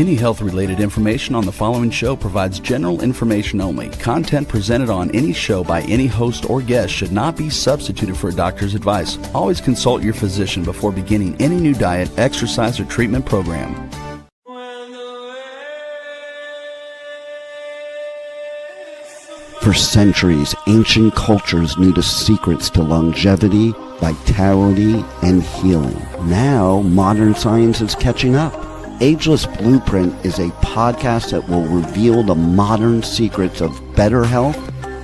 Any health-related information on the following show provides general information only. Content presented on any show by any host or guest should not be substituted for a doctor's advice. Always consult your physician before beginning any new diet, exercise, or treatment program. For centuries, ancient cultures knew the secrets to longevity, vitality, and healing. Now, modern science is catching up. Ageless Blueprint is a podcast that will reveal the modern secrets of better health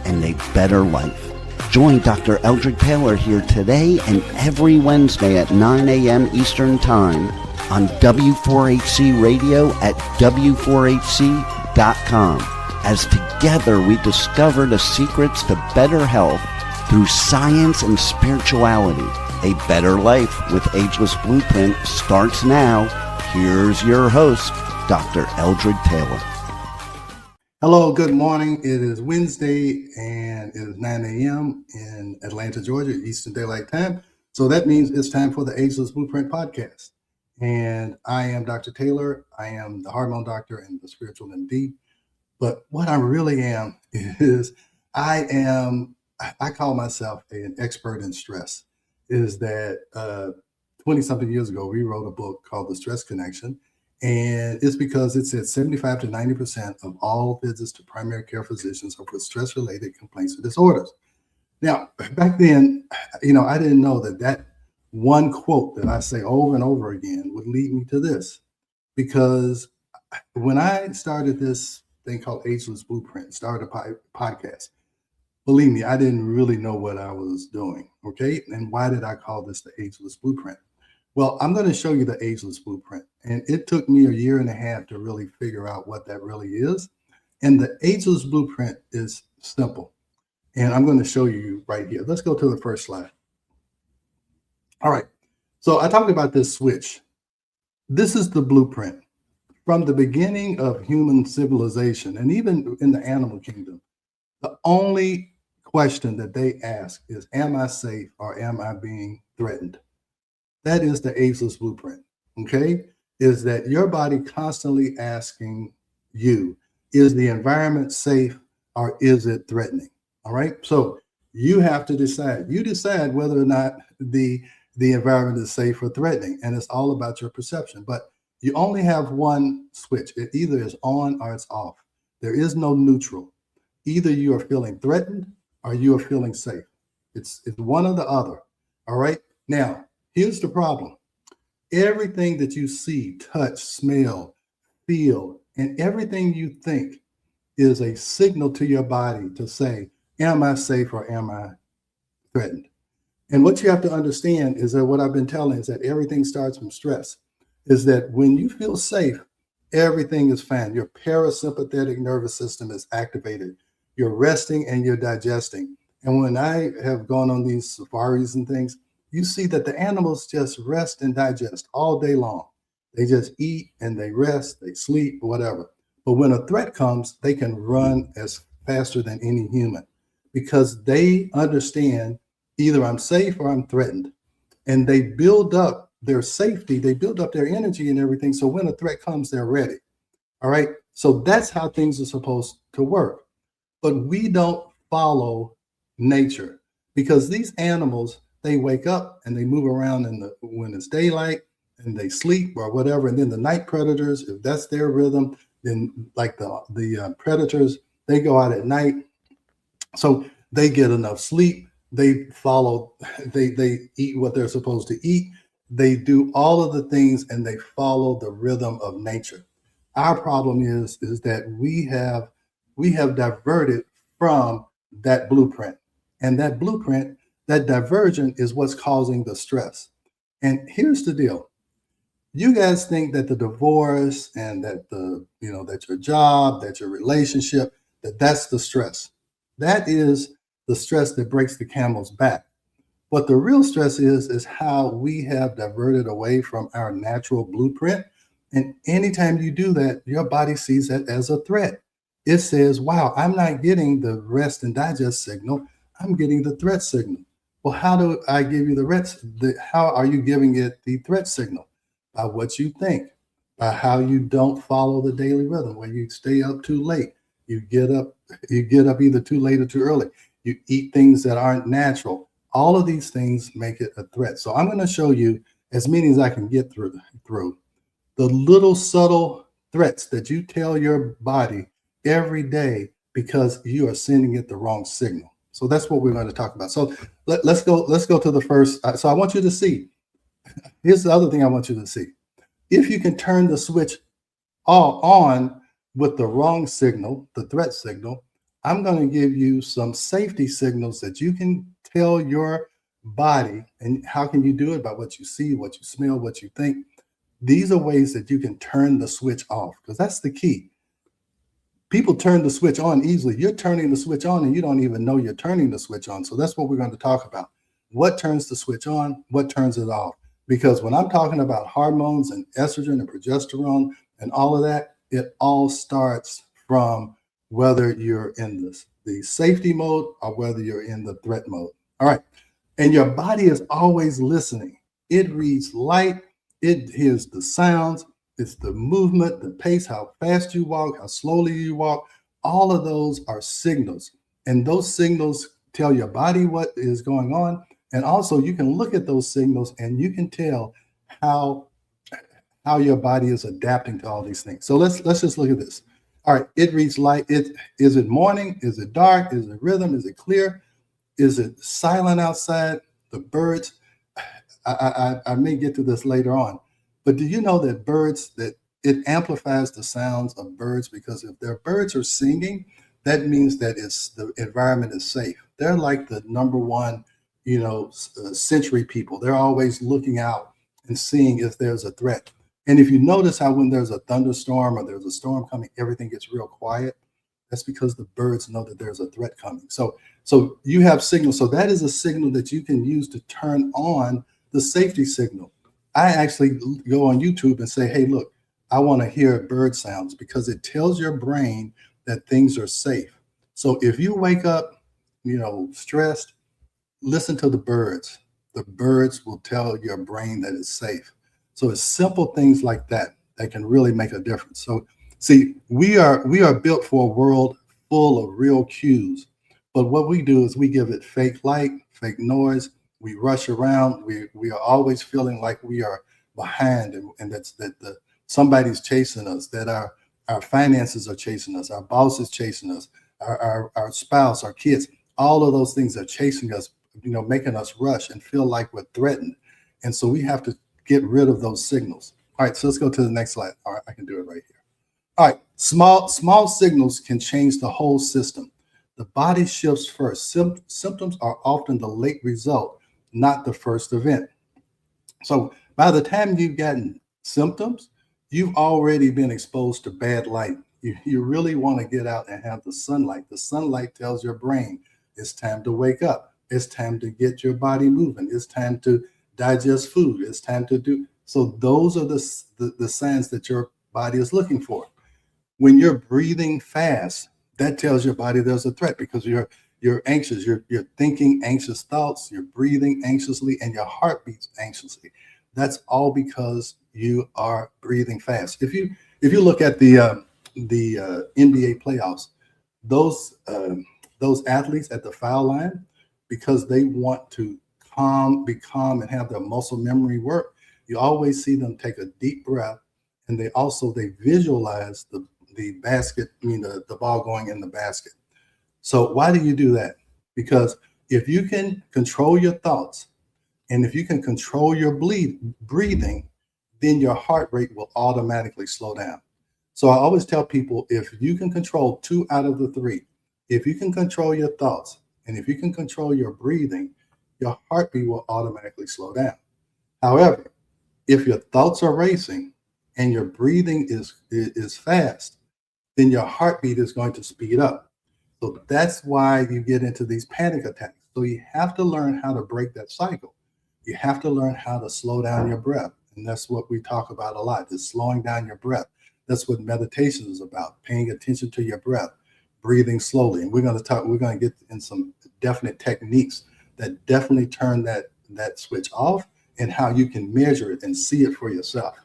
and a better life. Join Dr. Eldred Taylor here today and every Wednesday at 9 a.m. Eastern Time on W4HC Radio at W4HC.com. As together we discover the secrets to better health through science and spirituality. A better life with Ageless Blueprint starts now. Here's your host, Dr. Eldred Taylor. Hello, good morning. It is Wednesday and it is 9 a.m. in Atlanta, Georgia, Eastern Daylight Time. So that means it's time for the Ageless Blueprint podcast. And I am Dr. Taylor. I am the hormone doctor and the spiritual MD. But what I really am is I call myself an expert in stress. Is that 20-something years ago, we wrote a book called The Stress Connection. And it's because it said 75 to 90% of all visits to primary care physicians are for stress-related complaints or disorders. Now, back then, I didn't know that one quote that I say over and over again would lead me to this. Because when I started this thing called Ageless Blueprint, started a podcast, believe me, I didn't really know what I was doing, okay? And why did I call this the Ageless Blueprint? Well, I'm going to show you the Ageless Blueprint. And it took me a year and a half to really figure out what that really is. And the Ageless Blueprint is simple. And I'm going to show you right here. Let's go to the first slide. All right. So I talked about this switch. This is the blueprint. From the beginning of human civilization, and even in the animal kingdom, the only question that they ask is, am I safe or am I being threatened? That is the Ageless Blueprint, okay? Is that your body constantly asking you, is the environment safe or is it threatening? All right, so you have to decide. You decide whether or not the environment is safe or threatening, and it's all about your perception. But you only have one switch. It either is on or it's off. There is no neutral. Either you are feeling threatened or you are feeling safe. It's one or the other, all right? Now, here's the problem. Everything that you see, touch, smell, feel, and everything you think is a signal to your body to say, am I safe or am I threatened? And what you have to understand is that what I've been telling is that everything starts from stress. Is that when you feel safe, everything is fine. Your parasympathetic nervous system is activated. You're resting and you're digesting. And when I have gone on these safaris and things, you see that the animals just rest and digest all day long. They just eat and they rest, they sleep, whatever. But when a threat comes, they can run as faster than any human because they understand either I'm safe or I'm threatened. And they build up their safety, they build up their energy and everything. So when a threat comes, they're ready. All right. So that's how things are supposed to work. But we don't follow nature because these animals, they wake up and they move around when it's daylight and they sleep or whatever. And then the night predators, if that's their rhythm, then like the predators, they go out at night. So they get enough sleep. They follow, they eat what they're supposed to eat. They do all of the things and they follow the rhythm of nature. Our problem is that we have diverted from that blueprint. And that blueprint, that diversion is what's causing the stress. And here's the deal. You guys think that the divorce and that that your job, that your relationship, that's the stress. That is the stress that breaks the camel's back. What the real stress is how we have diverted away from our natural blueprint. And anytime you do that, your body sees that as a threat. It says, wow, I'm not getting the rest and digest signal. I'm getting the threat signal. Well, how do I give you how are you giving it the threat signal? By what you think. by how you don't follow the daily rhythm, where you stay up too late, you get up either too late or too early, you eat things that aren't natural. All of these things make it a threat. So I'm going to show you as many as I can get through the little subtle threats that you tell your body every day because you are sending it the wrong signal. So that's what we're going to talk about. So let's go to the first. So I want you to see. Here's the other thing I want you to see. If you can turn the switch all on with the wrong signal, the threat signal, I'm going to give you some safety signals that you can tell your body. And how can you do it? By what you see, what you smell, what you think. These are ways that you can turn the switch off, because that's the key. People turn the switch on easily. You're turning the switch on and you don't even know you're turning the switch on. So that's what we're going to talk about. What turns the switch on? What turns it off? Because when I'm talking about hormones and estrogen and progesterone and all of that, it all starts from whether you're in the safety mode or whether you're in the threat mode. All right. And your body is always listening. It reads light. It hears the sounds. It's the movement, the pace, how fast you walk, how slowly you walk. All of those are signals. And those signals tell your body what is going on. And also you can look at those signals and you can tell how your body is adapting to all these things. So let's just look at this. All right, it reads light. Is it morning? Is it dark? Is it rhythm? Is it clear? Is it silent outside? The birds. I may get to this later on, but do you know that that it amplifies the sounds of birds? Because if their birds are singing, that means that the environment is safe. They're like the number one, sensory people. They're always looking out and seeing if there's a threat. And if you notice how when there's a thunderstorm or there's a storm coming, everything gets real quiet. That's because the birds know that there's a threat coming. So you have signals. So that is a signal that you can use to turn on the safety signal. I actually go on YouTube and say, hey, look, I want to hear bird sounds, because it tells your brain that things are safe. So if you wake up, stressed, listen to the birds. The birds will tell your brain that it's safe. So it's simple things like that that can really make a difference. So see, we are built for a world full of real cues. But what we do is we give it fake light, fake noise. We rush around. We are always feeling like we are behind, and that somebody's chasing us, that our finances are chasing us, our boss is chasing us, our spouse, our kids. All of those things are chasing us, making us rush and feel like we're threatened. And so we have to get rid of those signals. All right, so let's go to the next slide. All right, I can do it right here. All right, small signals can change the whole system. The body shifts first. Symptoms are often the late result, not the first event. So by the time you've gotten symptoms, you've already been exposed to bad light. You really want to get out and have the sunlight. The sunlight tells your brain it's time to wake up. It's time to get your body moving. It's time to digest food. It's time to do. So those are the signs that your body is looking for. When you're breathing fast, that tells your body there's a threat, because you're anxious. You're thinking anxious thoughts. You're breathing anxiously, and your heart beats anxiously. That's all because you are breathing fast. If you look at the NBA playoffs, those athletes at the foul line, because they want to be calm and have their muscle memory work, you always see them take a deep breath, and they visualize the basket, the ball going in the basket. So why do you do that? Because if you can control your thoughts and if you can control your breathing, then your heart rate will automatically slow down. So I always tell people, if you can control 2 out of the 3, if you can control your thoughts and if you can control your breathing, your heartbeat will automatically slow down. However, if your thoughts are racing and your breathing is fast, then your heartbeat is going to speed up. So that's why you get into these panic attacks. So you have to learn how to break that cycle. You have to learn how to slow down your breath. And that's what we talk about a lot, is slowing down your breath. That's what meditation is about, paying attention to your breath, breathing slowly. And we're going to get in some definite techniques that definitely turn that switch off, and how you can measure it and see it for yourself.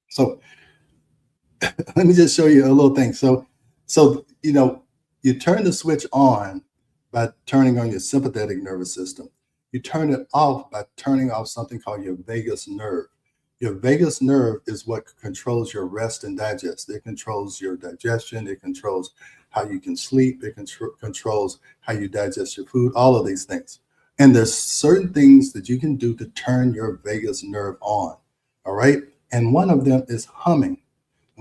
So let me just show you a little thing. So you turn the switch on by turning on your sympathetic nervous system. You turn it off by turning off something called your vagus nerve. Your vagus nerve is what controls your rest and digest. It controls your digestion. It controls how you can sleep. It controls how you digest your food, all of these things. And there's certain things that you can do to turn your vagus nerve on. All right. And one of them is humming.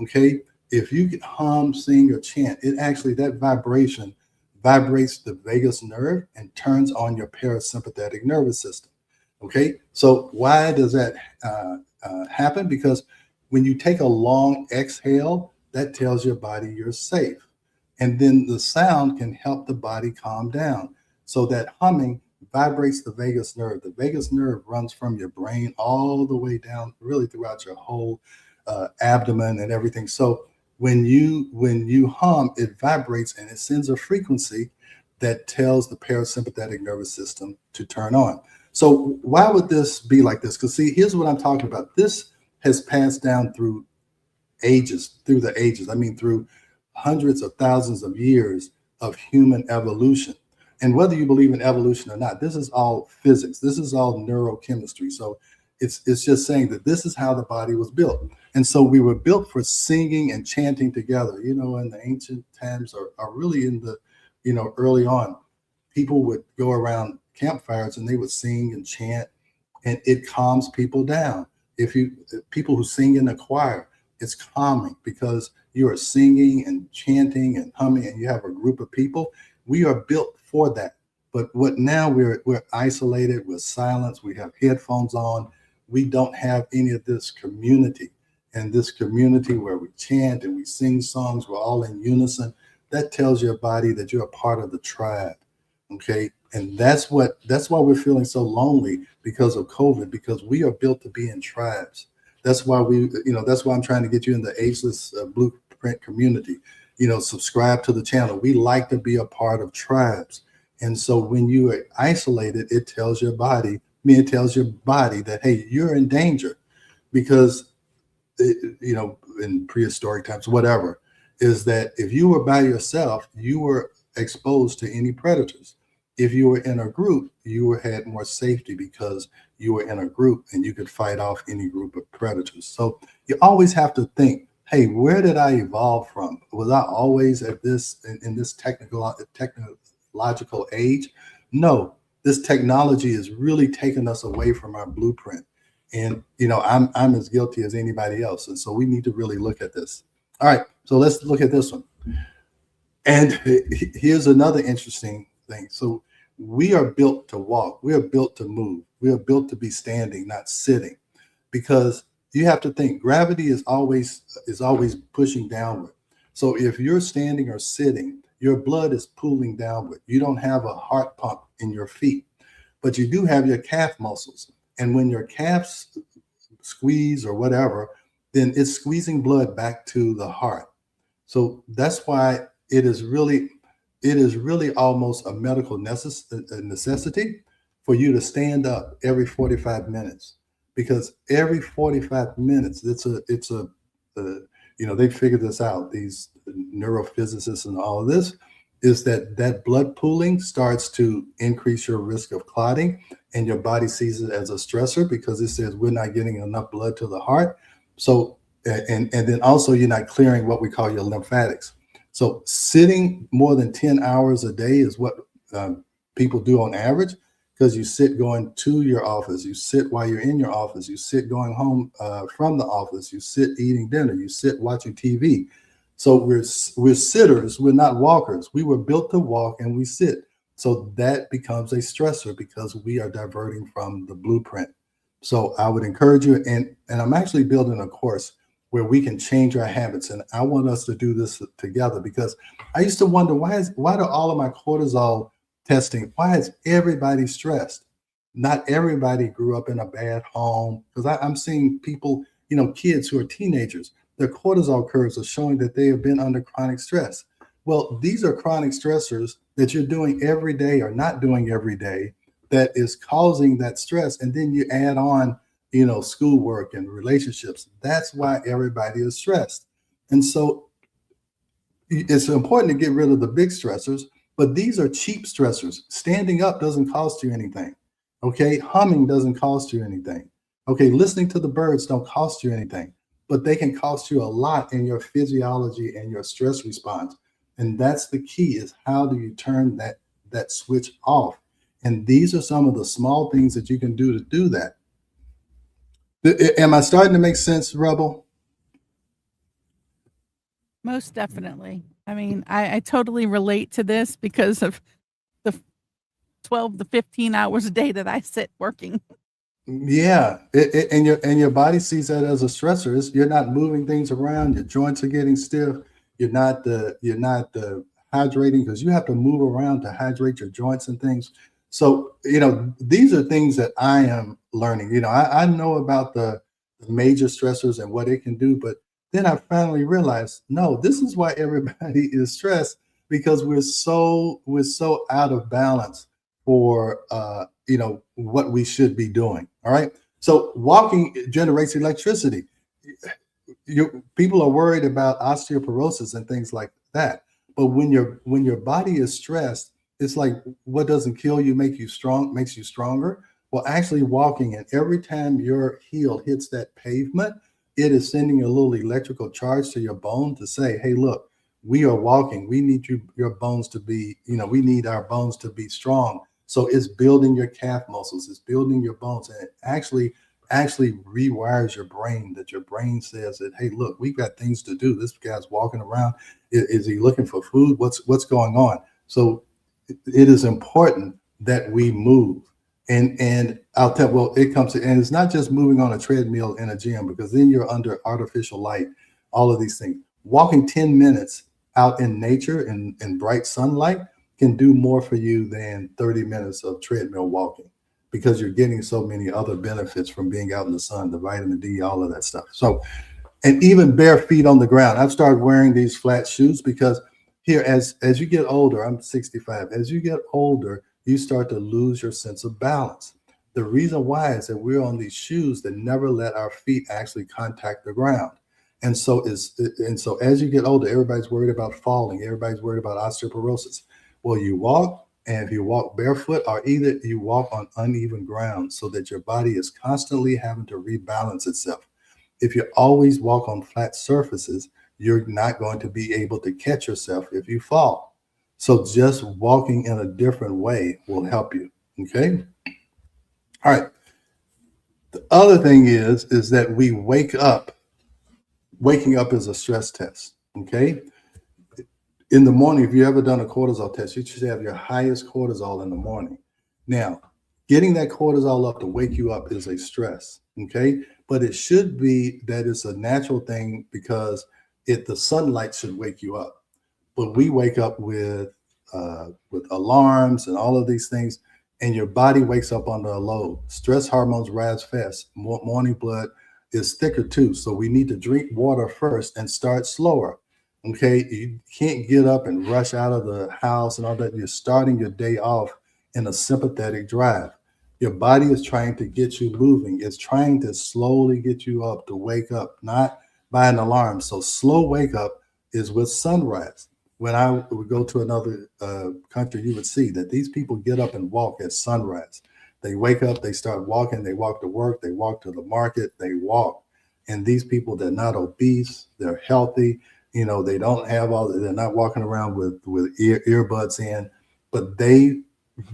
Okay. If you can hum, sing, or chant, it actually, that vibration vibrates the vagus nerve and turns on your parasympathetic nervous system. Okay. So why does that happen? Because when you take a long exhale, that tells your body you're safe. And then the sound can help the body calm down. So that humming vibrates the vagus nerve. The vagus nerve runs from your brain all the way down, really throughout your whole abdomen and everything. So when you hum, it vibrates and it sends a frequency that tells the parasympathetic nervous system to turn on. So why would this be like this? Because see, here's what I'm talking about. This has passed down through the ages. I mean, through hundreds of thousands of years of human evolution. And whether you believe in evolution or not, this is all physics. This is all neurochemistry. So it's just saying that this is how the body was built. And so we were built for singing and chanting together. In the ancient times or really in the, early on, people would go around campfires and they would sing and chant, and it calms people down. People who sing in a choir, it's calming because you are singing and chanting and humming and you have a group of people. We are built for that. But what now we're isolated, we're silenced, we have headphones on. We don't have any of this community. And this community where we chant and we sing songs, we're all in unison. That tells your body that you're a part of the tribe. Okay. And that's why we're feeling so lonely because of COVID, because we are built to be in tribes. That's why that's why I'm trying to get you in the Ageless Blueprint community. Subscribe to the channel. We like to be a part of tribes. And so when you are isolated, it tells your body that, hey, you're in danger, because, in prehistoric times, whatever, is that if you were by yourself, you were exposed to any predators. If you were in a group, you had more safety because you were in a group and you could fight off any group of predators. So you always have to think, hey, where did I evolve from? Was I always at this in this technological age? No, this technology is really taking us away from our blueprint. And I'm as guilty as anybody else. And so we need to really look at this. All right, so let's look at this one. And here's another interesting thing. So we are built to walk. We are built to move. We are built to be standing, not sitting, because you have to think gravity is always pushing downward. So if you're standing or sitting, your blood is pooling downward. You don't have a heart pump in your feet, but you do have your calf muscles. And when your calves squeeze or whatever, then it's squeezing blood back to the heart. So that's why it is really almost a medical necessity for you to stand up every 45 minutes, because every 45 minutes, they figured this out, these neurophysicists and all of this, is that blood pooling starts to increase your risk of clotting, and your body sees it as a stressor because it says we're not getting enough blood to the heart. So, and then also you're not clearing what we call your lymphatics. So sitting more than 10 hours a day is what people do on average, because you sit going to your office, you sit while you're in your office, you sit going home from the office, you sit eating dinner, you sit watching TV. So we're sitters, we're not walkers. We were built to walk and we sit. So that becomes a stressor because we are diverting from the blueprint. So I would encourage you, and I'm actually building a course where we can change our habits. And I want us to do this together, because I used to wonder, why do all of my cortisol testing, why is everybody stressed? Not everybody grew up in a bad home, because I'm seeing people, kids who are teenagers, their cortisol curves are showing that they have been under chronic stress. Well, these are chronic stressors that you're doing every day or not doing every day that is causing that stress. And then you add on schoolwork and relationships. That's why everybody is stressed. And so it's important to get rid of the big stressors, but these are cheap stressors. Standing up doesn't cost you anything. Okay. Humming doesn't cost you anything. Okay. Listening to the birds don't cost you anything, but they can cost you a lot in your physiology and your stress response. And that's the key, is how do you turn that switch off? And these are some of the small things that you can do to do that. Am I starting to make sense, Rebel? Most definitely. I mean, I totally relate to this because of the 12 to 15 hours a day that I sit working. Yeah, and your body sees that as a stressor. You're not moving things around. Your joints are getting stiff. You're not hydrating, because you have to move around to hydrate your joints and things. So these are things that I am learning. I know about the major stressors and what it can do, but then I finally realized, no, this is why everybody is stressed, because we're so out of balance for what we should be doing. All right. So walking generates electricity. People are worried about osteoporosis and things like that. But when your body is stressed, it's like, what doesn't kill you makes you stronger. Well, actually walking, and every time your heel hits that pavement, it is sending a little electrical charge to your bone to say, hey, look, we are walking. We need your bones to be, we need our bones to be strong. So it's building your calf muscles, it's building your bones, and it actually rewires your brain, that your brain says that, hey, look, we've got things to do. This guy's walking around. Is he looking for food? What's going on? So it is important that we move. And I'll tell, well, it comes to, and it's not just moving on a treadmill in a gym, because then you're under artificial light, all of these things. Walking 10 minutes out in nature in bright sunlight can do more for you than 30 minutes of treadmill walking, because you're getting so many other benefits from being out in the sun, the vitamin D, all of that stuff. So, and even bare feet on the ground. I've started wearing these flat shoes because here, as you get older, I'm 65, as you get older, you start to lose your sense of balance. The reason why is that we're on these shoes that never let our feet actually contact the ground. And so as you get older, everybody's worried about falling. Everybody's worried about osteoporosis. Well, you walk, and if you walk barefoot, or either you walk on uneven ground, so that your body is constantly having to rebalance itself. If you always walk on flat surfaces, you're not going to be able to catch yourself if you fall. So just walking in a different way will help you. Okay. All right. The other thing is that we wake up. Waking up is a stress test. Okay. In the morning, if you ever done a cortisol test, you should have your highest cortisol in the morning. Now, getting that cortisol up to wake you up is a stress. Okay. But it should be that it's a natural thing, because the sunlight should wake you up. But we wake up with alarms and all of these things, and your body wakes up under a load. Stress hormones rise fast. Morning blood is thicker too. So we need to drink water first and start slower. Okay. You can't get up and rush out of the house and all that. You're starting your day off in a sympathetic drive. Your body is trying to get you moving. It's trying to slowly get you up to wake up, not by an alarm. So slow wake up is with sunrise. When I would go to another country, you would see that these people get up and walk at sunrise. They wake up, they start walking, they walk to work, they walk to the market, they walk. And these people, they're not obese, they're healthy. They don't have they're not walking around with earbuds in, but they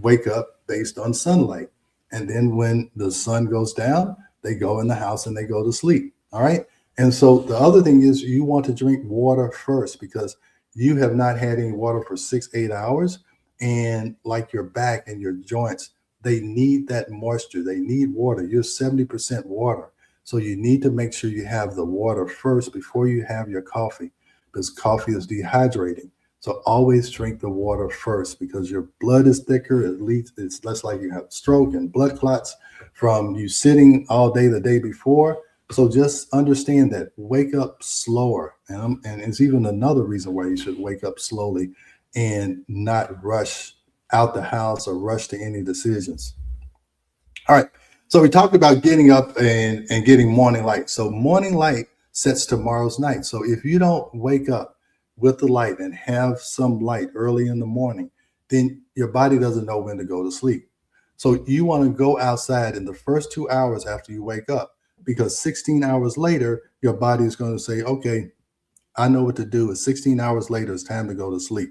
wake up based on sunlight. And then when the sun goes down, they go in the house and they go to sleep. All right. And so the other thing is, you want to drink water first, because you have not had any water for 6-8 hours. And like your back and your joints, they need that moisture. They need water. You're 70% water. So you need to make sure you have the water first before you have your coffee, because coffee is dehydrating. So always drink the water first, because your blood is thicker. At least it's less like you have stroke and blood clots from you sitting all day the day before. So just understand that. Wake up slower. And it's even another reason why you should wake up slowly and not rush out the house or rush to any decisions. All right. So we talked about getting up and getting morning light. So morning light sets tomorrow's night. So if you don't wake up with the light and have some light early in the morning, then your body doesn't know when to go to sleep. So you want to go outside in the first 2 hours after you wake up, because 16 hours later, your body is going to say, okay, I know what to do. It's 16 hours later, it's time to go to sleep.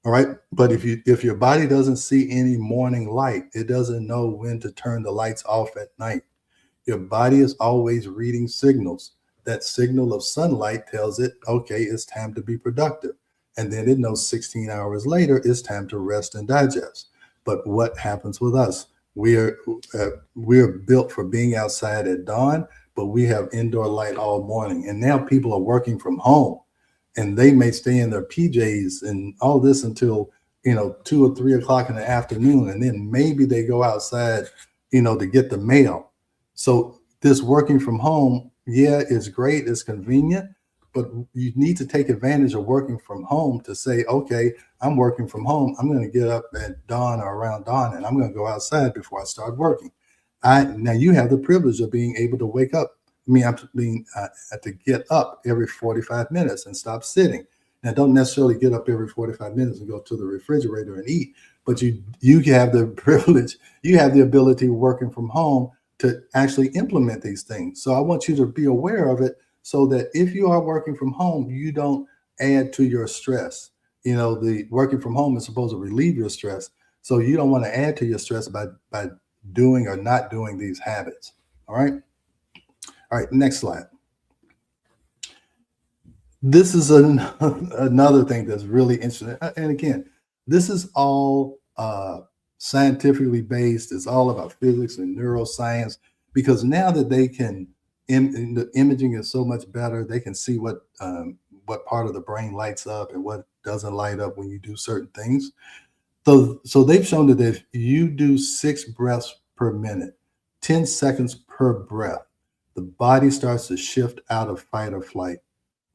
All right. But if your body doesn't see any morning light, it doesn't know when to turn the lights off at night. Your body is always reading signals. That signal of sunlight tells it, okay, it's time to be productive. And then it knows 16 hours later, it's time to rest and digest. But what happens with us? We're built for being outside at dawn, but we have indoor light all morning. And now people are working from home, and they may stay in their PJs and all this until 2 or 3 o'clock in the afternoon, and then maybe they go outside to get the mail. So this working from home, yeah, is great, it's convenient, but you need to take advantage of working from home to say, okay, I'm working from home, I'm going to get up at dawn or around dawn, and I'm going to go outside before I start working. Now you have the privilege of being able to wake up. To get up every 45 minutes and stop sitting. Now, don't necessarily get up every 45 minutes and go to the refrigerator and eat, but you have the privilege, you have the ability working from home to actually implement these things. So I want you to be aware of it, so that if you are working from home, you don't add to your stress. The working from home is supposed to relieve your stress. So you don't want to add to your stress by doing or not doing these habits. All right. All right, next slide. This is another thing that's really interesting. And again, this is all scientifically based. It's all about physics and neuroscience, because now that they can, the imaging is so much better, they can see what part of the brain lights up and what doesn't light up when you do certain things. So they've shown that if you do 6 breaths per minute, 10 seconds per breath, the body starts to shift out of fight or flight.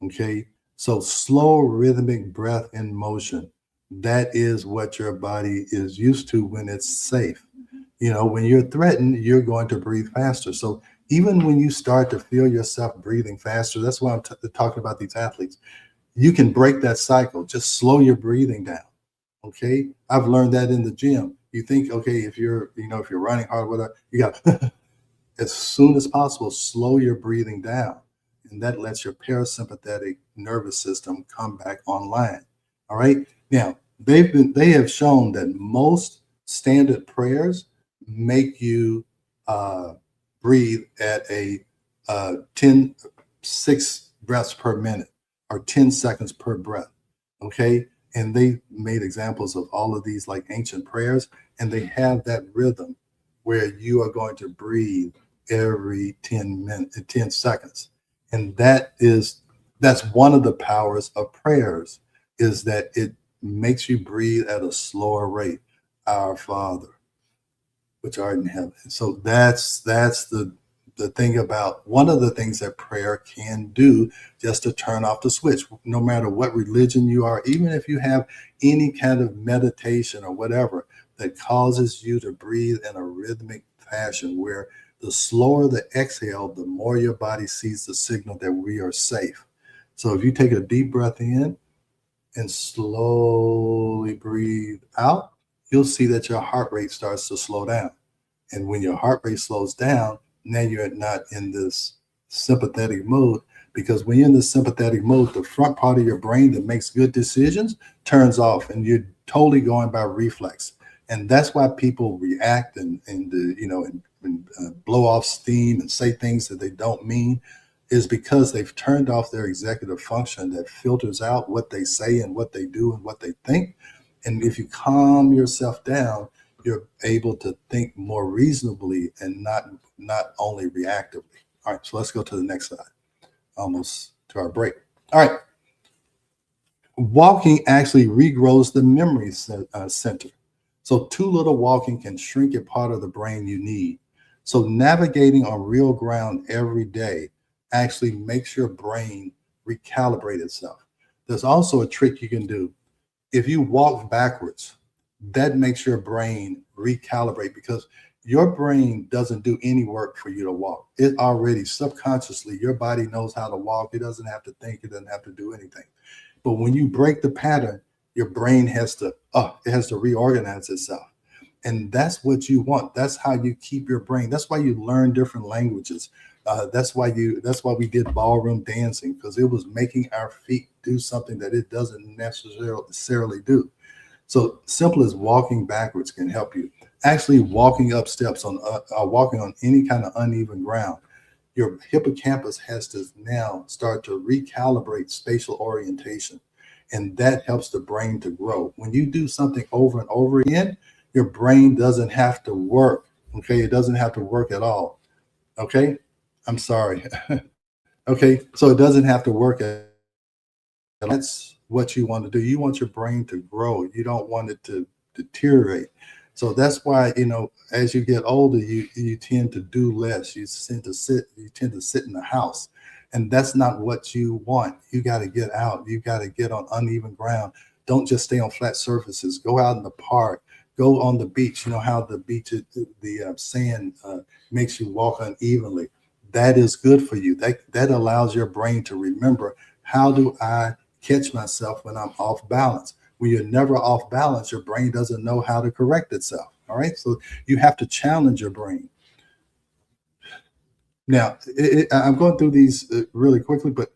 Okay. So slow rhythmic breath in motion, that is what your body is used to when it's safe. When you're threatened, you're going to breathe faster. So even when you start to feel yourself breathing faster, that's why I'm talking about these athletes. You can break that cycle. Just slow your breathing down. Okay. I've learned that in the gym. You think, okay, if you're running hard, whatever, you got as soon as possible, slow your breathing down. And that lets your parasympathetic nervous system come back online. All right. Now, they have shown that most standard prayers make you breathe at a 6 breaths per minute, or 10 seconds per breath. Okay. And they made examples of all of these like ancient prayers, and they have that rhythm where you are going to breathe every 10 seconds. And that's one of the powers of prayers, is that it makes you breathe at a slower rate. Our Father, which art in heaven. So that's the thing about, one of the things that prayer can do, just to turn off the switch. No matter what religion you are, even if you have any kind of meditation or whatever that causes you to breathe in a rhythmic fashion, where the slower the exhale, the more your body sees the signal that we are safe. So if you take a deep breath in and slowly breathe out, you'll see that your heart rate starts to slow down. And when your heart rate slows down, now you're not in this sympathetic mode, because when you're in the sympathetic mode, the front part of your brain that makes good decisions turns off, and you're totally going by reflex. And that's why people react and blow off steam and say things that they don't mean, is because they've turned off their executive function that filters out what they say and what they do and what they think. And if you calm yourself down, you're able to think more reasonably and not only reactively. All right, so let's go to the next slide. Almost to our break. All right. Walking actually regrows the memory center. So too little walking can shrink a part of the brain you need. So navigating on real ground every day actually makes your brain recalibrate itself. There's also a trick you can do. If you walk backwards, that makes your brain recalibrate, because Your brain doesn't do any work for you to walk. It already subconsciously, your body knows how to walk. It doesn't have to think, it doesn't have to do anything. But when you break the pattern, your brain has to reorganize itself. And that's what you want. That's how you keep your brain. That's why you learn different languages. That's why we did ballroom dancing, because it was making our feet do something that it doesn't necessarily do. So simple as walking backwards can help you. Actually, walking up steps walking on any kind of uneven ground, your hippocampus has to now start to recalibrate spatial orientation, and that helps the brain to grow. When you do something over and over again, your brain doesn't have to work. Okay, it doesn't have to work at all. Okay, I'm sorry. Okay, so it doesn't have to work at all. That's what you want to do. You want your brain to grow. You don't want it to deteriorate. So that's why, as you get older, you tend to do less. You tend to sit in the house. And that's not what you want. You got to get out. You got to get on uneven ground. Don't just stay on flat surfaces. Go out in the park. Go on the beach. You know how the beach, the sand makes you walk unevenly. That is good for you. That allows your brain to remember, how do I catch myself when I'm off balance? When you're never off balance, your brain doesn't know how to correct itself. All right. So you have to challenge your brain. Now, I'm going through these really quickly, but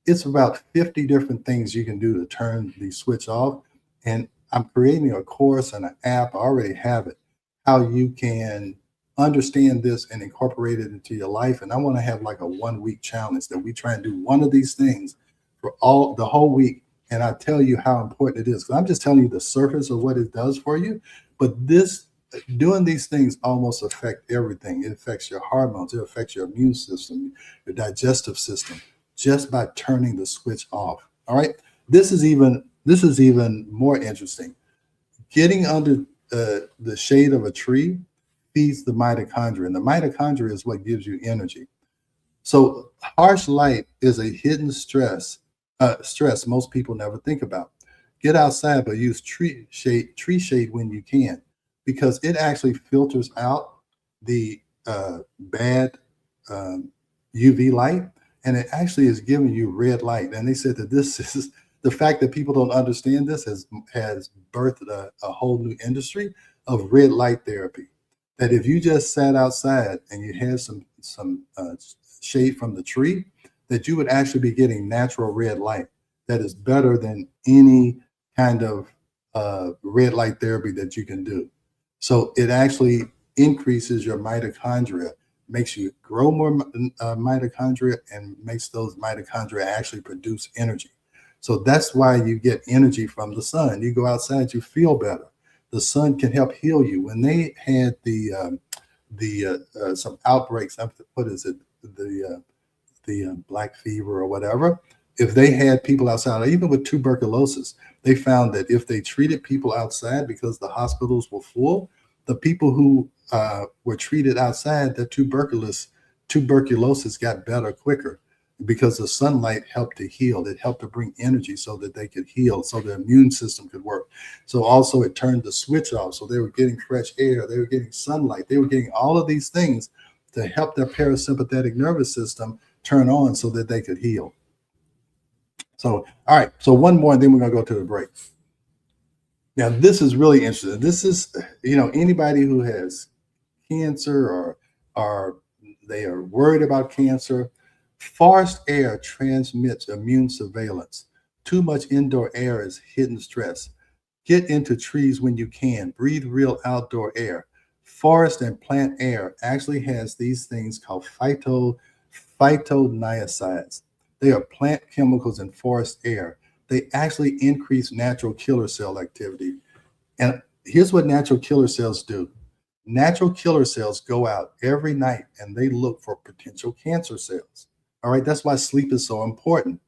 it's about 50 different things you can do to turn the switch off. And I'm creating a course and an app. I already have it, how you can understand this and incorporate it into your life. And I want to have like a 1 week challenge that we try and do one of these things for the whole week. And I tell you how important it is, because I'm just telling you the surface of what it does for you. But doing these things almost affect everything. It affects your hormones. It affects your immune system, your digestive system, just by turning the switch off. All right. This is even more interesting. Getting under the shade of a tree feeds the mitochondria, and the mitochondria is what gives you energy. So harsh light is a hidden stress most people never think about. Get outside, but use tree shade when you can, because it actually filters out the bad UV light, and it actually is giving you red light. And they said that this is the fact that people don't understand this has birthed a whole new industry of red light therapy. That if you just sat outside and you had some shade from the tree, that you would actually be getting natural red light that is better than any kind of red light therapy that you can do. So it actually increases your mitochondria, makes you grow more mitochondria, and makes those mitochondria actually produce energy. So that's why you get energy from the sun. You go outside, you feel better. The sun can help heal you. When they had some outbreaks, what is it, the black fever or whatever, if they had people outside, or even with tuberculosis, they found that if they treated people outside, because the hospitals were full, the people who were treated outside, the tuberculosis got better quicker, because the sunlight helped to heal. It helped to bring energy so that they could heal, so the immune system could work. So also it turned the switch off. So they were getting fresh air, they were getting sunlight, they were getting all of these things to help their parasympathetic nervous system turn on so that they could heal. So, all right. So one more, and then we're going to go to the break. Now, this is really interesting. This is, anybody who has cancer or they are worried about cancer, forced air transmits immune surveillance. Too much indoor air is hidden stress. Get into trees when you can. Breathe real outdoor air. Forest and plant air actually has these things called phytonicides. They are plant chemicals in forest air. They actually increase natural killer cell activity. And here's what natural killer cells do. Natural killer cells go out every night and they look for potential cancer cells. All right, that's why sleep is so important,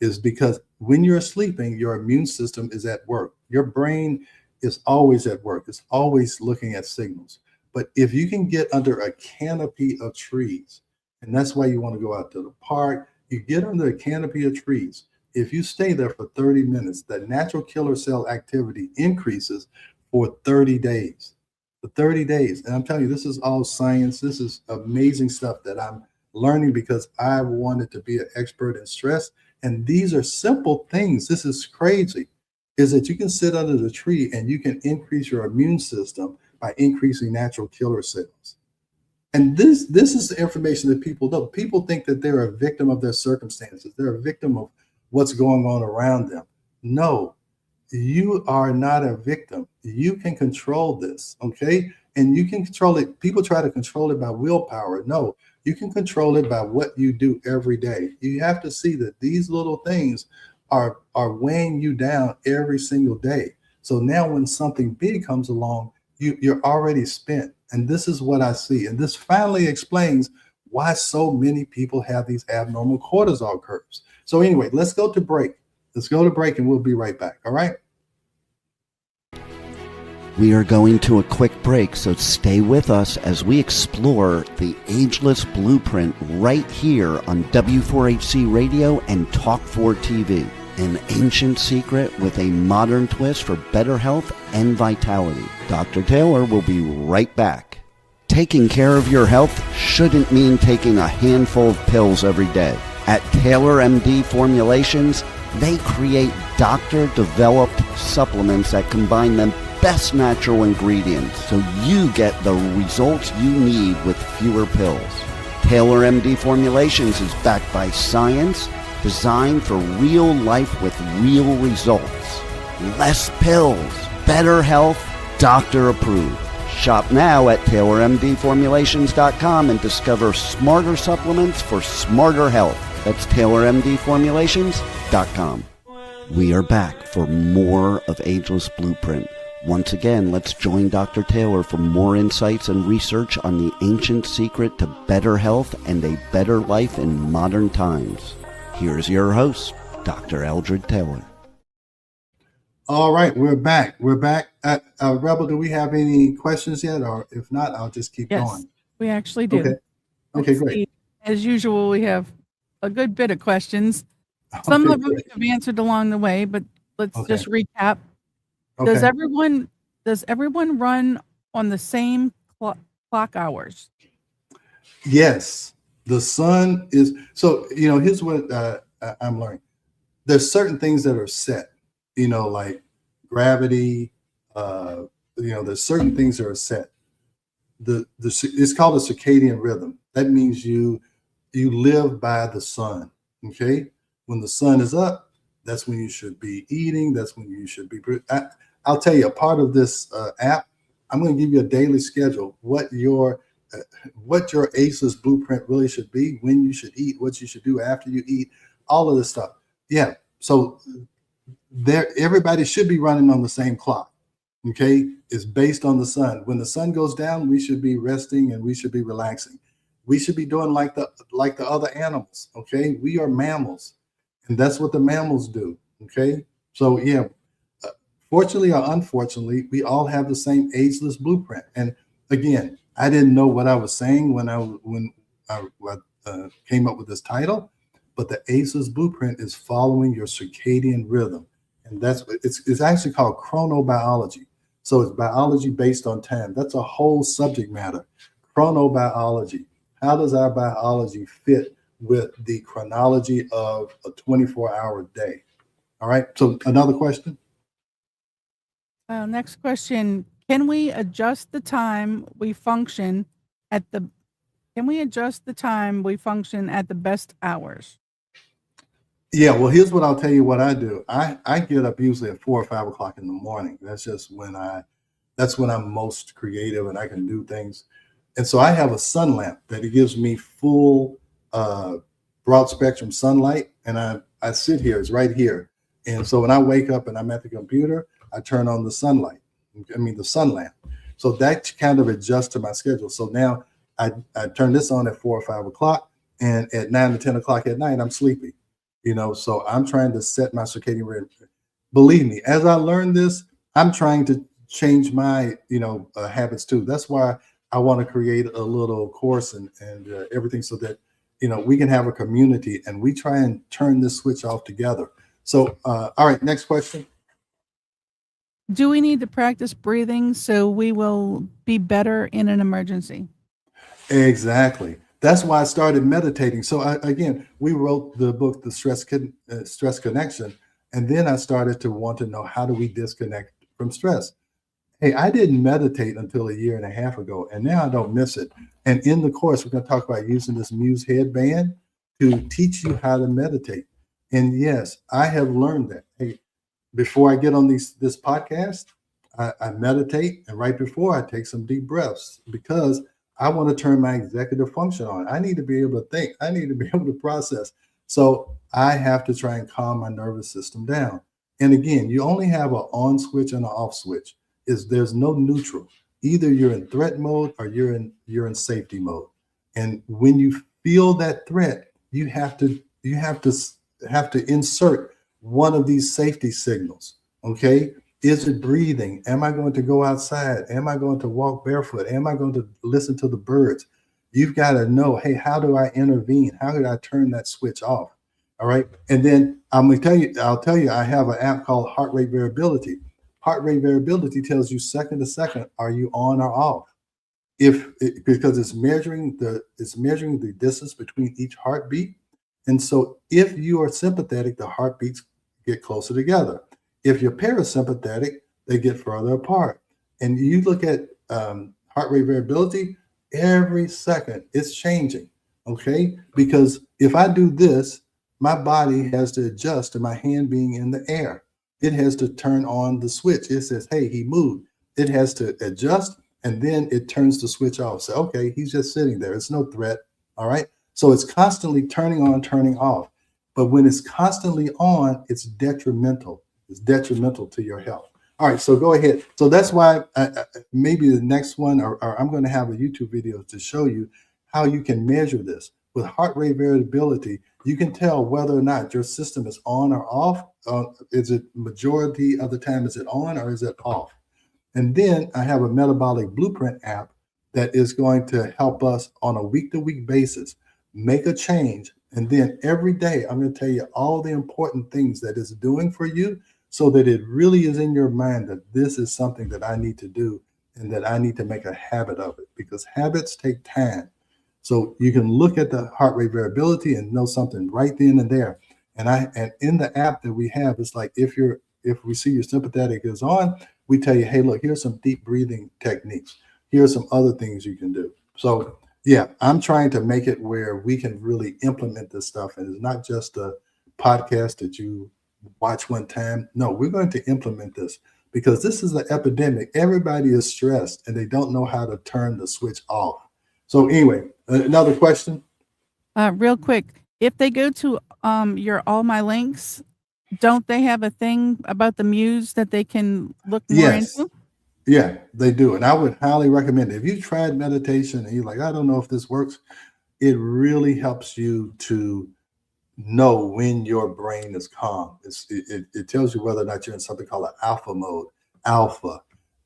is because when you're sleeping, your immune system is at work. Your brain is always at work. It's always looking at signals. But if you can get under a canopy of trees, and that's why you want to go out to the park, you get under a canopy of trees. If you stay there for 30 minutes, the natural killer cell activity increases for 30 days. The 30 days. And I'm telling you, this is all science. This is amazing stuff that I'm learning because I wanted to be an expert in stress. And these are simple things. This is crazy. Is that you can sit under the tree and you can increase your immune system by increasing natural killer cells. And this is the information that people know. People think that they're a victim of their circumstances. They're a victim of what's going on around them. No, you are not a victim. You can control this, okay? And you can control it. People try to control it by willpower. No, you can control it by what you do every day. You have to see that these little things are weighing you down every single day. So now when something big comes along, you're already spent. And this is what I see. And this finally explains why so many people have these abnormal cortisol curves. So anyway, let's go to break. Let's go to break and we'll be right back. All right. We are going to a quick break, so stay with us as we explore the ageless blueprint right here on W4HC Radio and Talk 4 TV. An ancient secret with a modern twist for better health and vitality. Dr. Taylor will be right back. Taking care of your health shouldn't mean taking a handful of pills every day. At Taylor MD Formulations, they create doctor-developed supplements that combine the best natural ingredients so you get the results you need with fewer pills. Taylor MD Formulations is backed by science, designed for real life with real results. Less pills, better health, doctor approved. Shop now at TaylorMDFormulations.com and discover smarter supplements for smarter health. That's TaylorMDFormulations.com. We are back for more of Ageless Blueprint. Once again, let's join Dr. Taylor for more insights and research on the ancient secret to better health and a better life in modern times. Here's your host, Dr. Eldred Taylor. All right, we're back. We're back. Rebel, do we have any questions yet? Or if not, I'll just keep going. We actually do. Okay, Let's great. see. As usual, we have a good bit of questions. Some of them have answered along the way, but let's just recap. Okay. Does everyone run on the same clock hours? Yes. The sun is, so, here's what I'm learning. There's certain things that are set, like gravity, there's certain things that are set. It's called a circadian rhythm. That means you live by the sun, okay? When the sun is up, that's when you should be eating. That's when you should be, I'll tell you, a part of this app, I'm going to give you a daily schedule, what your ACEs blueprint really should be, when you should eat, what you should do after you eat, all of this stuff. Yeah. So everybody should be running on the same clock. Okay. It's based on the sun. When the sun goes down, we should be resting and we should be relaxing. We should be doing like the other animals. Okay. We are mammals and that's what the mammals do. Okay. So yeah, fortunately or unfortunately, we all have the same ageless blueprint. And again, I didn't know what I was saying when I came up with this title, but the ACEs blueprint is following your circadian rhythm, and it's actually called chronobiology. So it's biology based on time. That's a whole subject matter. Chronobiology. How does our biology fit with the chronology of a 24-hour day? All right. So another question. Next question. Can we adjust the time we function at the best hours? Yeah, well, here's what I'll tell you what I do. I get up usually at 4 or 5 o'clock in the morning. That's just that's when I'm most creative and I can do things. And so I have a sun lamp that it gives me full broad spectrum sunlight. And I sit here, it's right here. And so when I wake up and I'm at the computer, I turn on the sun lamp. So that kind of adjusts to my schedule. So now I turn this on at 4 or 5 o'clock, and at 9 or 10 o'clock at night, I'm sleepy, so I'm trying to set my circadian rhythm. Believe me, as I learn this, I'm trying to change my, habits too. That's why I want to create a little course and everything so that, we can have a community and we try and turn this switch off together. So, all right, next question. Do we need to practice breathing so we will be better in an emergency? Exactly. That's why I started meditating. So again, we wrote the book, The Stress Connection, and then I started to want to know, how do we disconnect from stress? Hey, I didn't meditate until a year and a half ago, and now I don't miss it. And in the course, we're going to talk about using this Muse headband to teach you how to meditate. And yes, I have learned that. Hey, before I get on this podcast, I meditate, and right before I take some deep breaths, because I want to turn my executive function on. I need to be able to think. I need to be able to process. So I have to try and calm my nervous system down. And again, you only have an on switch and an off switch. There's no neutral. Either you're in threat mode or you're in safety mode. And when you feel that threat, you have to insert one of these safety signals. Okay. Is it breathing? Am I going to go outside? Am I going to walk barefoot? Am I going to listen to the birds? You've got to know, hey, how do I intervene? How do I turn that switch off? All right. And then I'll tell you, I have an app called Heart Rate Variability. Heart rate variability tells you second to second, are you on or off? Because it's measuring the distance between each heartbeat. And so if you are sympathetic, the heartbeats get closer together. If you're parasympathetic, they get further apart. And you look at heart rate variability, every second it's changing. Okay. Because if I do this, my body has to adjust to my hand being in the air. It has to turn on the switch. It says, hey, he moved. It has to adjust, and then it turns the switch off. So, okay, he's just sitting there. It's no threat. All right. So it's constantly turning on, turning off. But when it's constantly on, it's detrimental. It's detrimental to your health. All right, so go ahead. So that's why maybe the next one, or I'm going to have a YouTube video to show you how you can measure this. With heart rate variability, you can tell whether or not your system is on or off. Is it majority of the time, is it on or is it off? And then I have a metabolic blueprint app that is going to help us on a week-to-week basis make a change. And then every day, I'm going to tell you all the important things that it's doing for you, so that it really is in your mind that this is something that I need to do and that I need to make a habit of it, because habits take time. So you can look at the heart rate variability and know something right then and there. And in the app that we have, it's like if we see your sympathetic is on, we tell you, hey, look, here's some deep breathing techniques. Here's some other things you can do. So yeah, I'm trying to make it where we can really implement this stuff. And it's not just a podcast that you watch one time. No, we're going to implement this, because this is an epidemic. Everybody is stressed and they don't know how to turn the switch off. So anyway, another question. Real quick, if they go to your All My Links, don't they have a thing about the Muse that they can look more Yes. into? Yeah, they do. And I would highly recommend it. If you tried meditation and you're like, I don't know if this works, it really helps you to know when your brain is calm. It tells you whether or not you're in something called an alpha mode. Alpha.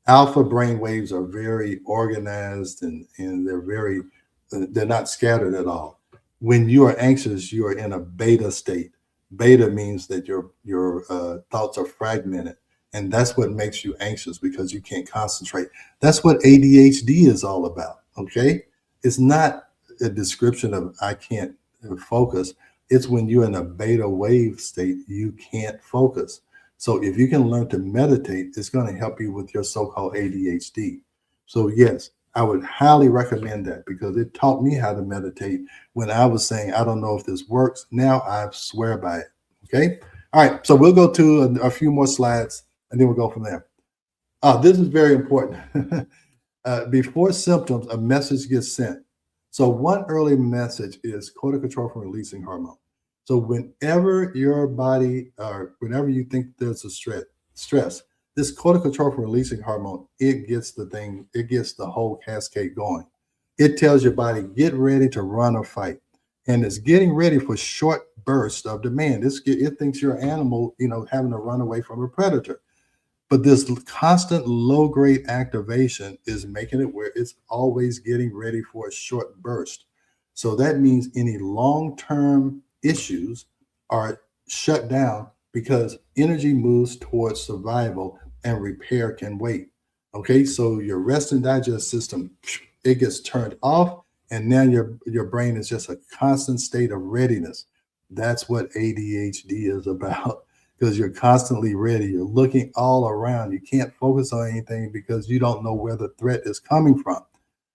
Alpha brain waves are very organized, and they're not scattered at all. When you are anxious, you are in a beta state. Beta means that your thoughts are fragmented. And that's what makes you anxious, because you can't concentrate. That's what ADHD is all about. Okay. It's not a description of I can't focus. It's when you're in a beta wave state, you can't focus. So if you can learn to meditate, it's going to help you with your so-called ADHD. So yes, I would highly recommend that, because it taught me how to meditate when I was saying, I don't know if this works. Now I swear by it. Okay. All right. So we'll go to a few more slides and then we'll go from there. This is very important. Before symptoms, a message gets sent. So one early message is corticotropin releasing hormone. So whenever your body, or whenever you think there's a stress, this corticotropin releasing hormone, it gets the whole cascade going. It tells your body, get ready to run or fight. And it's getting ready for short bursts of demand. It thinks you're an animal, having to run away from a predator. But this constant low grade activation is making it where it's always getting ready for a short burst. So that means any long term issues are shut down, because energy moves towards survival and repair can wait. Okay, so your rest and digest system, it gets turned off, and now your brain is just a constant state of readiness. That's what ADHD is about, because you're constantly ready. You're looking all around. You can't focus on anything because you don't know where the threat is coming from,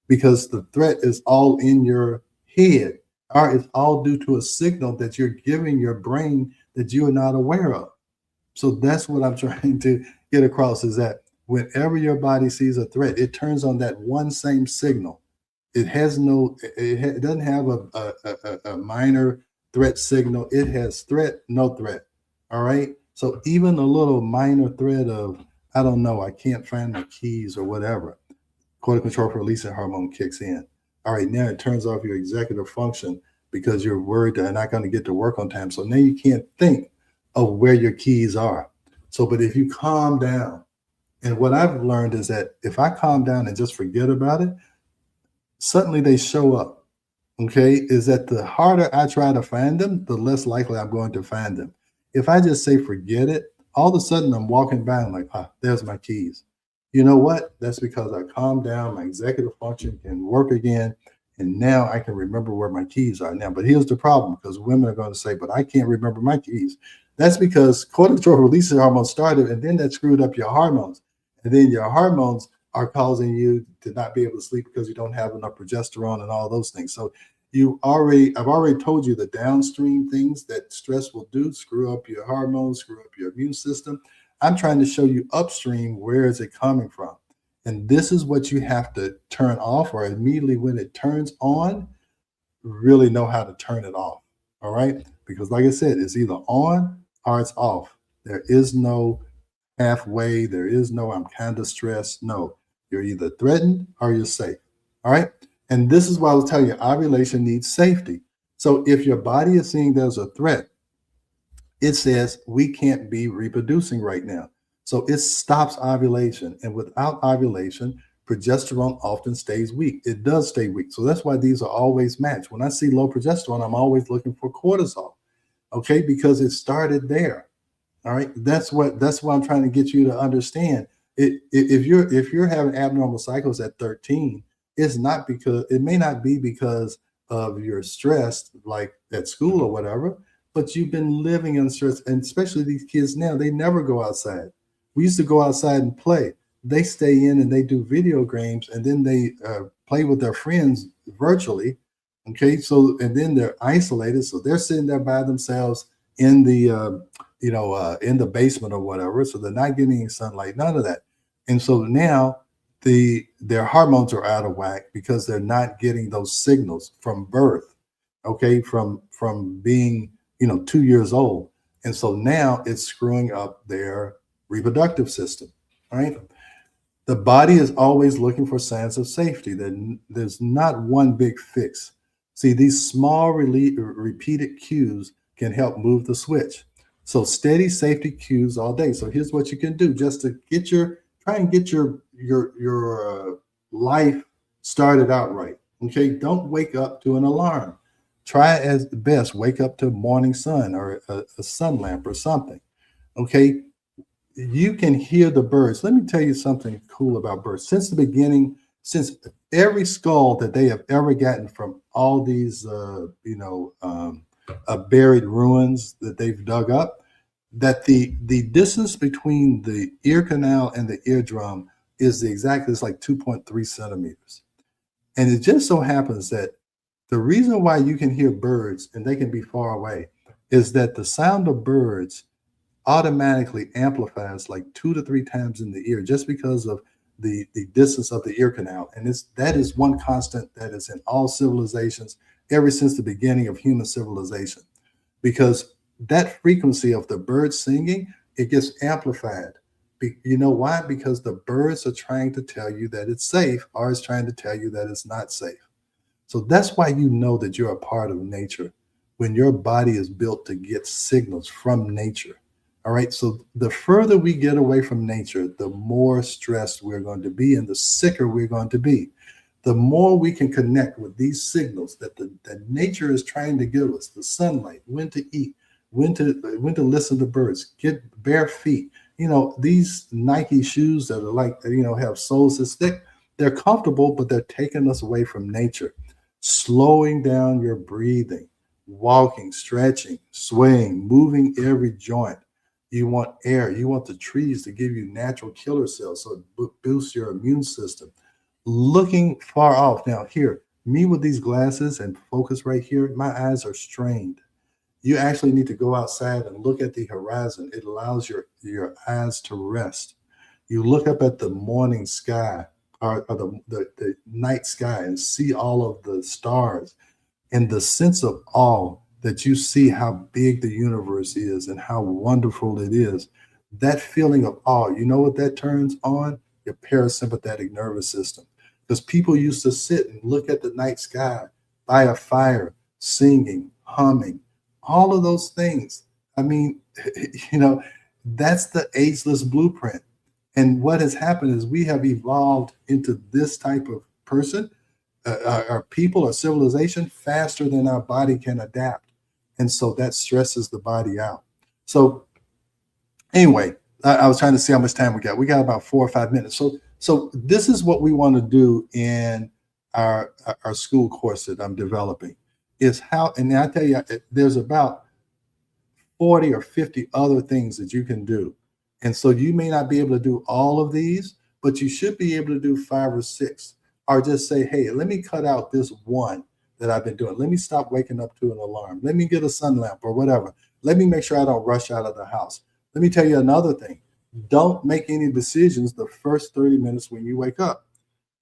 because the threat is all in your head, or it's all due to a signal that you're giving your brain that you are not aware of. So that's what I'm trying to get across, is that whenever your body sees a threat, it turns on that one same signal. It has no, it doesn't have a minor threat signal. It has threat, no threat. All right. So even a little minor threat of, I don't know, I can't find my keys or whatever, cortisol control for releasing hormone kicks in. All right. Now it turns off your executive function because you're worried that you're not going to get to work on time. So now you can't think of where your keys are. So, but if you calm down, and what I've learned is that if I calm down and just forget about it, suddenly they show up. Okay, is that the harder I try to find them, the less likely I'm going to find them. If I just say forget it, all of a sudden I'm walking by, I'm like, there's my keys. You know what? That's because I calmed down, my executive function can work again, and now I can remember where my keys are now. But here's the problem, because women are going to say, but I can't remember my keys. That's because cortisol releasing hormones started, and then that screwed up your hormones. And then your hormones are causing you to not be able to sleep because you don't have enough progesterone and all those things. So I've already told you the downstream things that stress will do: screw up your hormones, screw up your immune system. I'm trying to show you upstream, where is it coming from? And this is what you have to turn off, or immediately when it turns on, really know how to turn it off. All right. Because like I said, it's either on or it's off. There is no halfway. There is no, I'm kind of stressed. No, you're either threatened or you're safe. All right. And this is why I was telling you, ovulation needs safety. So if your body is seeing there's a threat, it says we can't be reproducing right now. So it stops ovulation. And without ovulation, progesterone often stays weak. It does stay weak. So that's why these are always matched. When I see low progesterone, I'm always looking for cortisol. Okay, because it started there. All right. That's what I'm trying to get you to understand. If you're having abnormal cycles at 13, it's not because, it may not be because of your stress, like at school or whatever, but you've been living in stress. And especially these kids now, they never go outside. We used to go outside and play. They stay in and they do video games, and then they play with their friends virtually. Okay, so, and then they're isolated, so they're sitting there by themselves in the in the basement or whatever. So they're not getting any sunlight, none of that. And so now their hormones are out of whack because they're not getting those signals from birth. Okay, from being 2 years old, and so now it's screwing up their reproductive system. All right. The body is always looking for signs of safety. There's not one big fix. See, these small repeated cues can help move the switch. So steady safety cues all day. So here's what you can do just to try and get your life started out right. Okay, don't wake up to an alarm. Try as best, wake up to morning sun or a sun lamp or something. Okay, you can hear the birds. Let me tell you something cool about birds. Since the beginning, since every skull that they have ever gotten from all these, buried ruins that they've dug up, that the distance between the ear canal and the eardrum is it's like 2.3 centimeters. And it just so happens that the reason why you can hear birds and they can be far away is that the sound of birds automatically amplifies like 2 to 3 times in the ear, just because of the distance of the ear canal. And that is one constant that is in all civilizations ever since the beginning of human civilization, because that frequency of the birds singing, it gets amplified. You know why? Because the birds are trying to tell you that it's safe, or it's trying to tell you that it's not safe. So that's why you know that you're a part of nature, when your body is built to get signals from nature. All right. So the further we get away from nature, the more stressed we're going to be and the sicker we're going to be. The more we can connect with these signals that nature is trying to give us, the sunlight, when to eat, when to listen to birds, get bare feet, these Nike shoes that are like, have soles this thick, they're comfortable, but they're taking us away from nature. Slowing down your breathing, walking, stretching, swaying, moving every joint. You want air. You want the trees to give you natural killer cells, so it boosts your immune system. Looking far off. Now, here, me with these glasses and focus right here, my eyes are strained. You actually need to go outside and look at the horizon. It allows your eyes to rest. You look up at the morning sky, or the night sky, and see all of the stars, and the sense of awe that you see how big the universe is and how wonderful it is. That feeling of awe, you know what that turns on? Your parasympathetic nervous system. Because people used to sit and look at the night sky by a fire, singing, humming, all of those things. I mean, that's the ageless blueprint. And what has happened is we have evolved into this type of person, our people, our civilization, faster than our body can adapt. And so that stresses the body out. So anyway, I was trying to see how much time we got. We got about 4 or 5 minutes. So this is what we want to do in our school course that I'm developing, is how, and I tell you, there's about 40 or 50 other things that you can do. And so you may not be able to do all of these, but you should be able to do 5 or 6, or just say, hey, let me cut out this one that I've been doing. Let me stop waking up to an alarm. Let me get a sun lamp or whatever. Let me make sure I don't rush out of the house. Let me tell you another thing. Don't make any decisions the first 30 minutes when you wake up.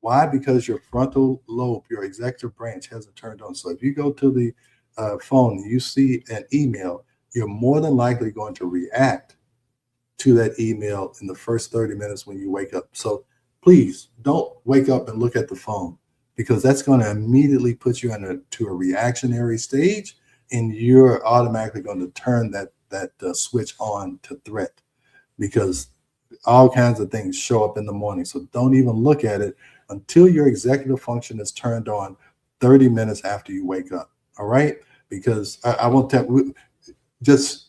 Why? Because your frontal lobe, your executive branch, hasn't turned on. So if you go to the phone and you see an email, you're more than likely going to react to that email in the first 30 minutes when you wake up. So please don't wake up and look at the phone, because that's going to immediately put you into a reactionary stage, and you're automatically going to turn that switch on to threat, because all kinds of things show up in the morning. So don't even look at it until your executive function is turned on 30 minutes after you wake up. All right? Because I won't just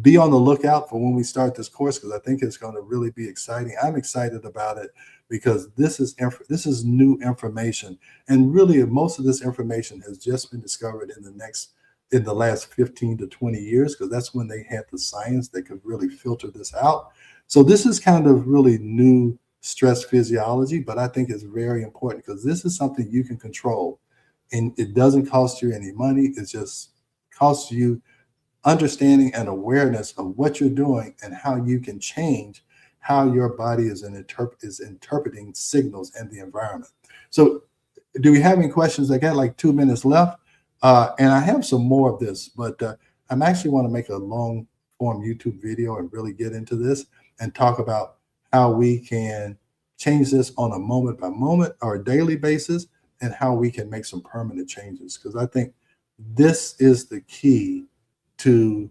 be on the lookout for when we start this course, because I think it's going to really be exciting. I'm excited about it because this is new information, and really most of this information has just been discovered in the last 15 to 20 years, because that's when they had the science that could really filter this out. So this is kind of really new stress physiology, but I think it's very important because this is something you can control, and it doesn't cost you any money. It just costs you understanding and awareness of what you're doing and how you can change how your body is interpreting signals in the environment. So do we have any questions? I got like 2 minutes left, and I have some more of this, but I'm actually want to make a long form YouTube video and really get into this and talk about how we can change this on a moment by moment or a daily basis, and how we can make some permanent changes. Because I think this is the key to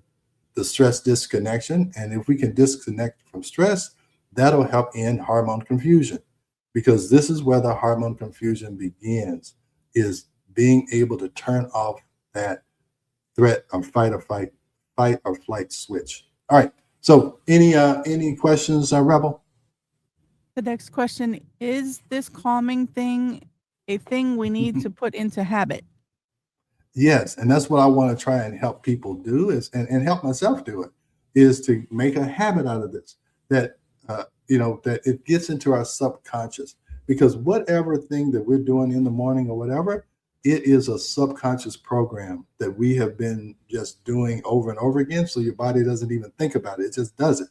the stress disconnection. And if we can disconnect from stress, that'll help end hormone confusion, because this is where the hormone confusion begins, is being able to turn off that threat or fight or flight switch. All right. So any questions, Rebel? The next question, is this calming thing a thing we need to put into habit? Yes, and that's what I want to try and help people do, and help myself do it, is to make a habit out of this, that that it gets into our subconscious, because whatever thing that we're doing in the morning or whatever, it is a subconscious program that we have been just doing over and over again. So your body doesn't even think about it. It just does it.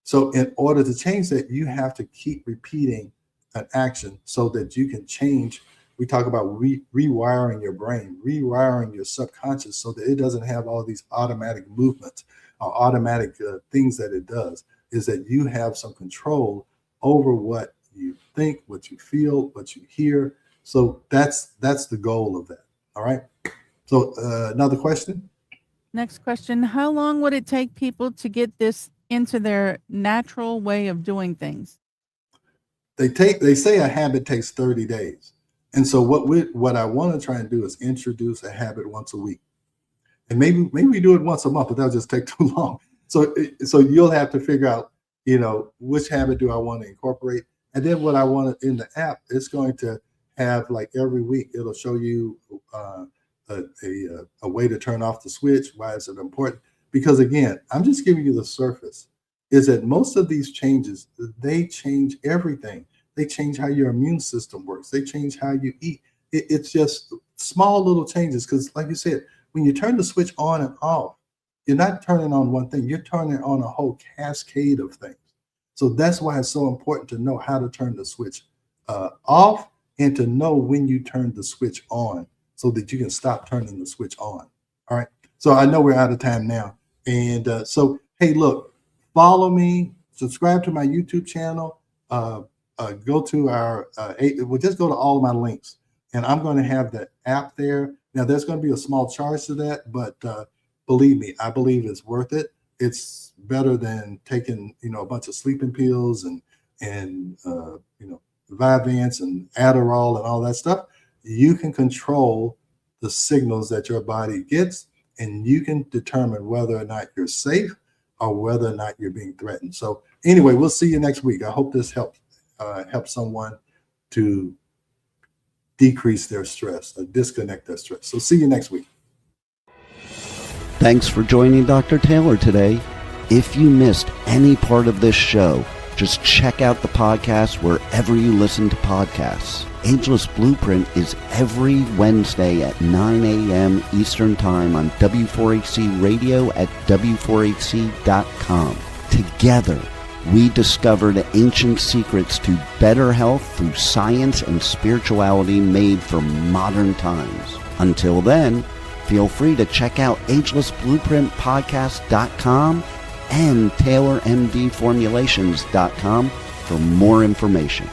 So in order to change that, you have to keep repeating an action so that you can change. We talk about rewiring your brain, rewiring your subconscious so that it doesn't have all these automatic movements or automatic things that it does, is that you have some control over what you think, what you feel, what you hear. So that's the goal of that. All right. So another question. Next question, how long would it take people to get this into their natural way of doing things? They say a habit takes 30 days. And so what I want to try and do is introduce a habit once a week. And maybe we do it once a month, but that'll just take too long. So you'll have to figure out, which habit do I want to incorporate? And then what I want in the app, it's going to have, like, every week, it'll show you a way to turn off the switch. Why is it important? Because, again, I'm just giving you the surface, is that most of these changes, they change everything. They change how your immune system works. They change how you eat. It's just small little changes, because, like you said, when you turn the switch on and off, you're not turning on one thing. You're turning on a whole cascade of things. So that's why it's so important to know how to turn the switch off, and to know when you turn the switch on, so that you can stop turning the switch on. All right. So I know we're out of time now. And so, hey, look, follow me, subscribe to my YouTube channel, go to our, we'll just go to all of my links, and I'm going to have the app there. Now, there's going to be a small charge to that, but believe me, I believe it's worth it. It's better than taking, a bunch of sleeping pills and Vyvanse and Adderall and all that stuff. You can control the signals that your body gets, and you can determine whether or not you're safe or whether or not you're being threatened. So anyway, we'll see you next week. I hope this helps someone to decrease their stress, or disconnect their stress. So see you next week. Thanks for joining Dr. Taylor today. If you missed any part of this show, just check out the podcast wherever you listen to podcasts. Ageless Blueprint is every Wednesday at 9 a.m. Eastern Time on W4HC Radio at W4HC.com. Together, we discover the ancient secrets to better health through science and spirituality made for modern times. Until then, feel free to check out agelessblueprintpodcast.com and TaylorMDFormulations.com for more information.